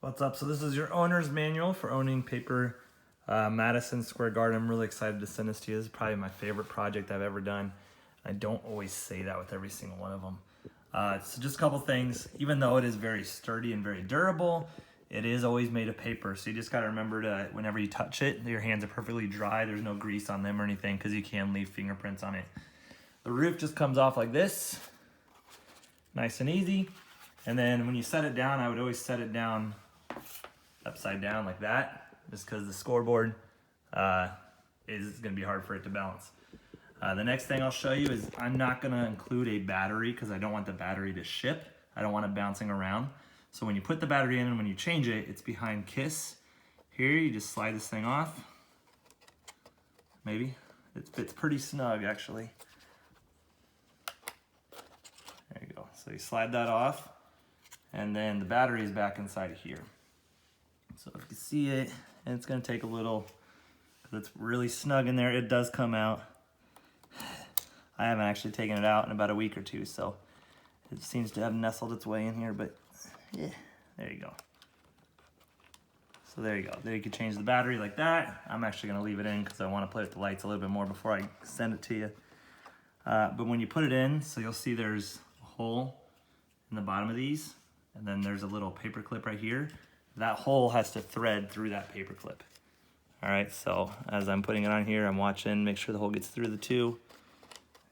What's up? So this is your owner's manual for owning paper Madison Square Garden. I'm really excited to send this to you. This is probably my favorite project I've ever done. I don't always say that with every single one of them. So just a couple things. Even though it is very sturdy and very durable, it is always made of paper. So you just got to remember to, whenever you touch it, your hands are perfectly dry. There's no grease on them or anything because you can leave fingerprints on it. The roof just comes off like this, nice and easy. And then when you set it down, I would always set it down upside down like that, just because the scoreboard is going to be hard for it to balance. The next thing I'll show you is I'm not going to include a battery because I don't want the battery to ship. I don't want it bouncing around. So when you put the battery in and when you change it, it's behind KISS. Here, you just slide this thing off. Maybe. It fits pretty snug, actually. There you go. So you slide that off, and then the battery is back inside of here. So if you see it, and it's going to take a little, because it's really snug in there, it does come out. I haven't actually taken it out in about a week or two, so it seems to have nestled its way in here, but yeah, there you go. So there you go. There you can change the battery like that. I'm actually going to leave it in because I want to play with the lights a little bit more before I send it to you. But when you put it in, so you'll see there's a hole in the bottom of these, and then there's a little paper clip right here. That hole has to thread through that paper clip. All right, so as I'm putting it on here, I'm watching, make sure the hole gets through the two,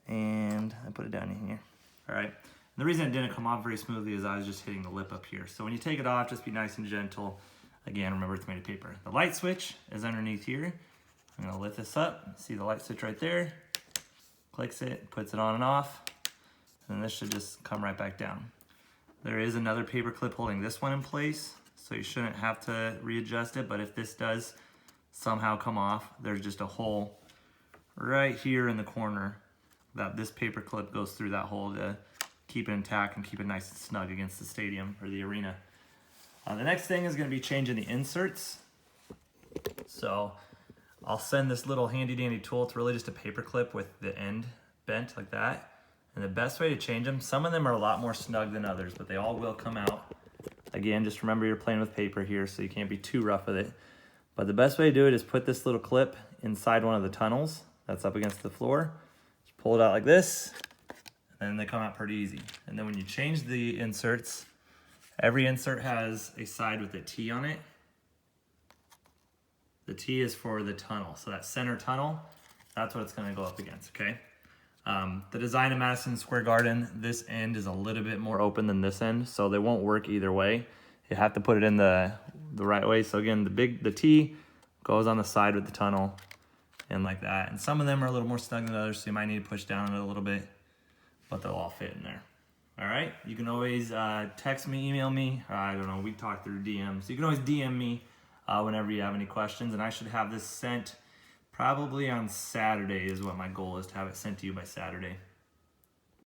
and I put it down in here. All right, and the reason it didn't come off very smoothly is I was just hitting the lip up here. So when you take it off, just be nice and gentle. Again, remember it's made of paper. The light switch is underneath here. I'm gonna lift this up, see the light switch right there, clicks it, puts it on and off, and this should just come right back down. There is another paper clip holding this one in place, so you shouldn't have to readjust it, but if this does somehow come off, there's just a hole right here in the corner that this paper clip goes through that hole to keep it intact and keep it nice and snug against the stadium or the arena. The next thing is going to be changing the inserts. So I'll send this little handy dandy tool. It's really just a paper clip with the end bent like that. And the best way to change them, some of them are a lot more snug than others, but they all will come out. Again, just remember you're playing with paper here, so you can't be too rough with it. But the best way to do it is put this little clip inside one of the tunnels that's up against the floor. Just pull it out like this, and then they come out pretty easy. And then when you change the inserts, every insert has a side with a T on it. The T is for the tunnel, so that center tunnel, that's what it's gonna go up against, okay? The design of Madison Square Garden, this end is a little bit more open than this end, so they won't work either way. You have to put it in the right way. So again, the T goes on the side with the tunnel and like that. And some of them are a little more snug than others, so you might need to push down on it a little bit, but they'll all fit in there. All right, you can always text me, email me. I don't know, we talk through DMs. You can always DM me whenever you have any questions, and I should have this sent probably on Saturday is what my goal is, to have it sent to you by Saturday.